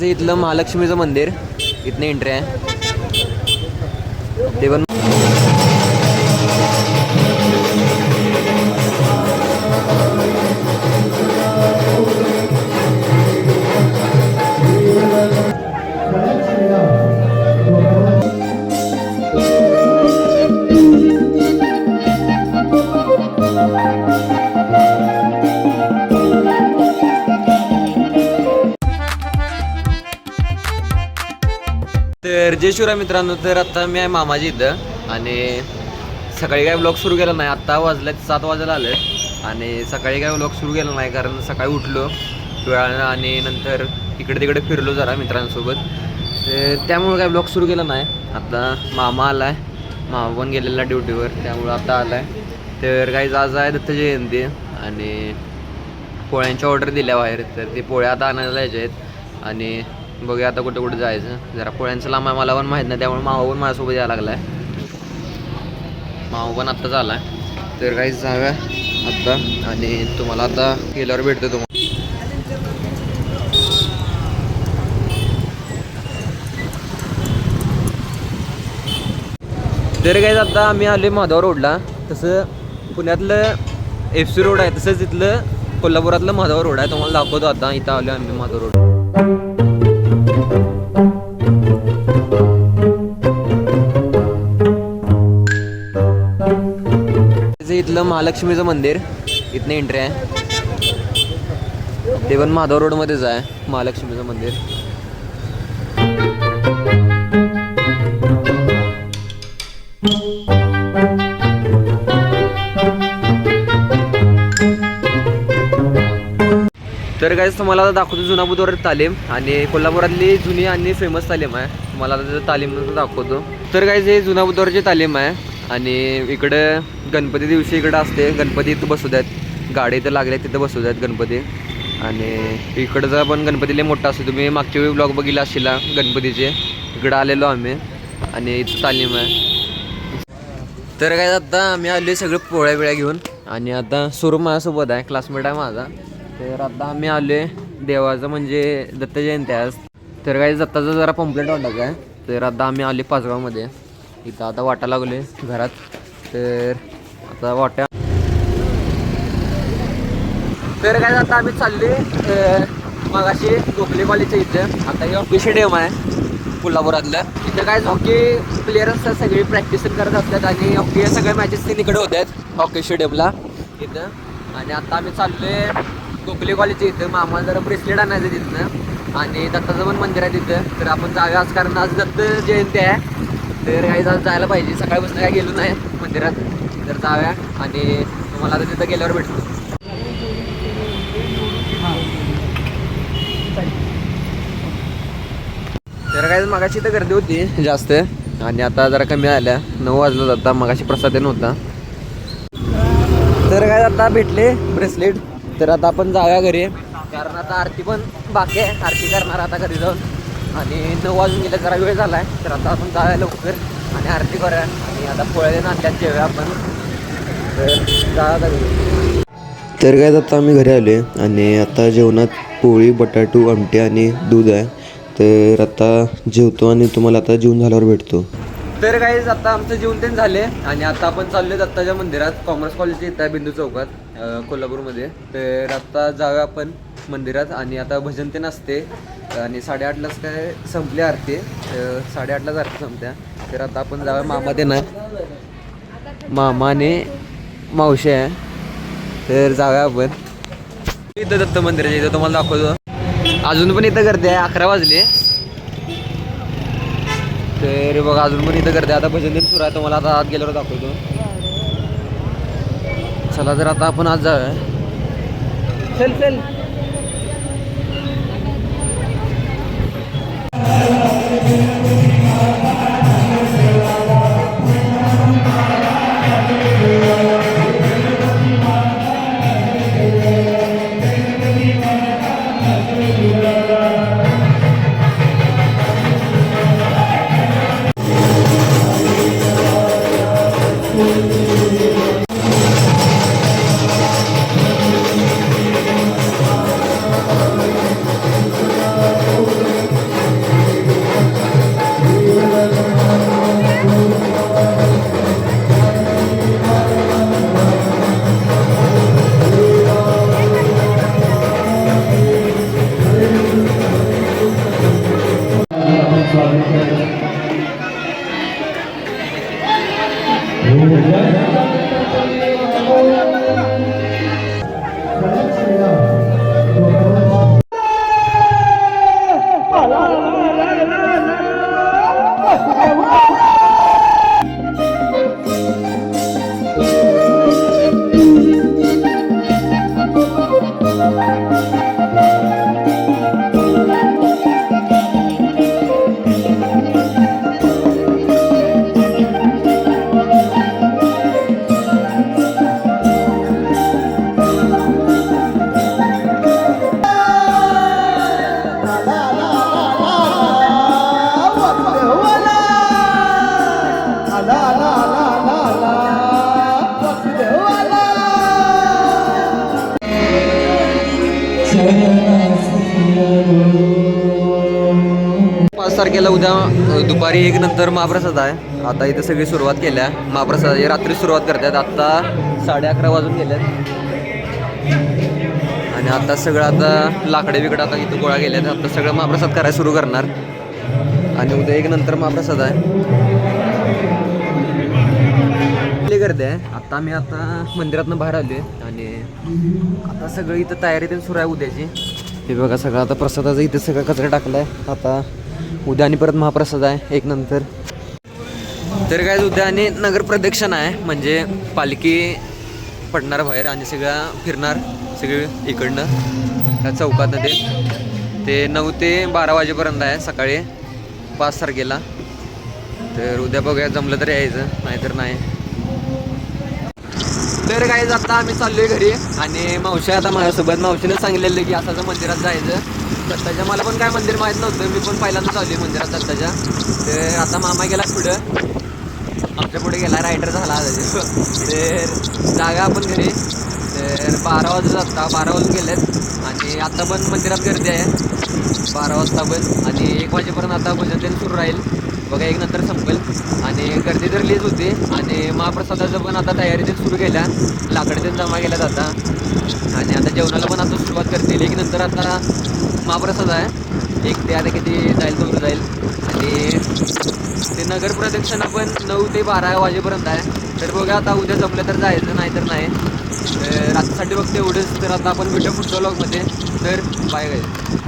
इथलं महालक्ष्मीचं मंदिर इथनं एंट्री आहे ते पण. तर जय शिवराय मित्रांनो, तर आता मी आहे मामाजी इथं आणि सकाळी काय ब्लॉग सुरू केला नाही. आत्ता वाजले 7 वाजायला आले आणि सकाळी काय ब्लॉग सुरू केला नाही कारण सकाळी उठलो वेळानं आणि नंतर इकडे तिकडे फिरलो जरा मित्रांसोबत, तर त्यामुळे काय ब्लॉग सुरू केला नाही. आता मामा आला आहे, मामा पण गेलेला ड्युटीवर, त्यामुळं आता आला आहे. तर काही आज आहे दत्त जयंती आणि पोळ्यांच्या ऑर्डर दिल्या बाहेर, तर ते पोळ्या आता आणायला यायच्या आहेत आणि बघूया आता कुठं कुठं जायचं. जरा पोळ्यांचं लांब मला पण माहीत नाही, त्यामुळे मावा पण माझ्यासोबत यायला लागला आहे. मावा पण आत्ताच आला आहे, तर काही जाऊया आत्ता आणि तुम्हाला आता गेल्यावर भेटतो तुम्हाला. तर काही आता आम्ही आले माधव रोडला, तसं पुण्यातलं FC रोड आहे तसंच इथलं कोल्हापुरातलं माधव रोड आहे, तुम्हाला दाखवतो. आता इथं आलो आम्ही माधव रोड. इथलं महालक्ष्मीचं मंदिर इथनं एंट्री आहे ते पण माधव रोडमध्येच आहे महालक्ष्मीचं मंदिर. तर काय तुम्हाला आता दाखवतो जुना बुधवार तालीम आणि कोल्हापुरातली जुनी आणि फेमस तालीम आहे, तुम्हाला आता तालीम दाखवतो. तर काय हे जुना बुधवारची तालीम आहे आणि इकडं गणपती दिवशी इकडं असते, गणपती इथं बसू द्यात, गाडी इथं लागले तिथं बसू द्यात गणपती. आणि इकडचा पण गणपतीला मोठा असतो, तुम्ही मागच्या वेळी ब्लॉग बघितला असशीला गणपतीचे, इकडं आलेलो आम्ही आणि इथं तालीम आहे. तर काय आता आम्ही आले सगळं पोळ्या बिळ्या घेऊन आणि आता स्वरूप माझ्यासोबत आहे, क्लासमेट आहे माझा. तर आता आम्ही आले देवाचं म्हणजे दत्त जयंती आज, तर काय दत्ताचं जरा पंप्लेट वाटायचं आहे. तर आता आम्ही आले पाचगावमध्ये, इथं आता वाटा लागले घरात, तर आता वाट्या. तर काय आता आम्ही चालले मगाशी गोखले कॉलेजच्या इथं. आता हे हॉकी स्टेडियम आहे कोल्हापुरातलं, इथं काय हॉकी प्लेयर असतात, सगळी प्रॅक्टिस करत असतात आणि हॉकी सगळ्या मॅचेस तिकडे होत आहेत हॉकी स्टेडियमला इथं. आणि आता आम्ही चाललोय गोखले कॉलेजच्या इथं, मामा जरा ब्रेसलेट आणायचं तिथनं आणि दत्ताचं पण मंदिर आहे तिथं. तर आपण जाऊया आज, कारण आज दत्त जयंती आहे, तर काही जायला पाहिजे. सकाळपासून काय गेलो नाही मंदिरात, तर जाऊया आणि तुम्हाला आता तिथं गेल्यावर भेटतो. तर काय मगाशी तर गर्दी होती जास्त आणि आता जरा कमी आल्या, 9 वाजलं आता, मगाशी प्रसाद नव्हता. तर काय आता भेटले ब्रेसलेट, तर आता आपण जाऊया घरी, कारण आता आरती पण बाकी आहे, आरती करणार आता घरी जाऊन आणि 9 वाजून गेले, जरा वेळ झाला आहे. तर आता आपण जाऊया लवकर आणि आरती करूया आणि आता पोळ्या नाश्त्यात जेवूया आपण, तर जाऊया घरी. तर काय आता आम्ही घरी आले आणि आता जेवणात पोळी, बटाटू, आमटी आणि दूध आहे. तर आता जेवतो आणि तुम्हाला आता जेवून झाल्यावर भेटतो. तर काहीच आता आमचं जेवण तेन झाले आणि आता आपण चाललोय दत्ताच्या मंदिरात, कॉमर्स कॉलेजच्या इथं आहे बिंदू चौकात कोल्हापूरमध्ये. तर आता जाऊया आपण मंदिरात आणि आता भजन ते नसते आणि 8:30लाच काय संपली आरती, 8:30लाच आरती संपत्या. तर आता आपण जाऊया, मामा ते नाही, मामाने मावशी आहे, तर जाऊया आपण इथं दत्त मंदिराच्या इथं, तुम्हाला दाखवतो. अजून पण इथं गर्दी आहे, 11 वाजले, तर बघा अजून पण इथं गर्दी. आता भजन दिन सुरू आहे, तुम्हाला आता आत गेल्यावर दाखवतो. चला तर आता आपण आज जाऊया. चल चल. तारखेला उद्या दुपारी 1 नंतर महाप्रसाद आहे. आता इथं सगळी सुरुवात केल्या महाप्रसादाची. रात्री सुरुवात करतात. आत्ता 11:30 वाजून गेल्यात आणि आता सगळं आता लाकडे बिकडे आता इथं गोळा गेल्यात. आता सगळं महाप्रसाद करायला सुरू करणार आणि उद्या 1 नंतर महाप्रसाद आहे. गर्दी आहे. आता मी आता मंदिरातनं बाहेर आलो आहे आणि आता सगळं इथं तयारी पण सुरू आहे उद्याची. हे बघा सगळं आता प्रसादाचं इथं सगळं कचरा टाकला आहे. आता उद्या आणि परत महाप्रसाद आहे 1 नंतर. तर काय उद्या आणि नगर प्रदक्षिणा आहे म्हणजे पालखी पडणार बाहेर आणि सगळं फिरणार सगळे इकडनं त्या चौकात ते 9 ते 12 वाजेपर्यंत आहे सकाळी 5 तारखेला. तर उद्या बघूया जमलं तर यायचं नाहीतर नाही. तर काय आता आम्ही चाललोय घरी आणि मावशी आता माझ्यासोबत. मावशीने सांगितलेलं की असं मंदिरात जायचं दत्ताच्या. मला पण काय मंदिर माहीत नव्हतं. मी पण पहिल्यांदा चालू आहे मंदिरात दत्ताच्या. तर आता मामा गेला पुढं आमच्या पुढे गेला रायडर झाला. तर जागा आपण घरी. तर 12 वाजत आता 12 वाजून गेलेत आणि आता पण मंदिरात गर्दी आहे 12 वाजता पण आणि 1 वाजेपर्यंत आता भजन तेन सुरू राहील. बघा 1 नंतर संपेल आणि गर्दी तर लिहित होती आणि महाप्रसादाचं पण आता तयारी ते सुरू केल्या. लाकडे ते जमा केल्यात आता आणि आता जेवणाला पण आता सुरुवात करतील. 1 नंतर आता महाप्रसाद आहे. 1 ते आता किती जाईल तेवढं जाईल आणि ते नगर प्रदक्षिणा पण 9 ते 12 वाजेपर्यंत आहे. तर बघा आता उद्या जमलं तर जायचं नाही तर नाही. रात्रीसाठी फक्त एवढंच. तर आता आपण भेटू पुढच्या व्लॉगमध्ये. तर बाय गाईज.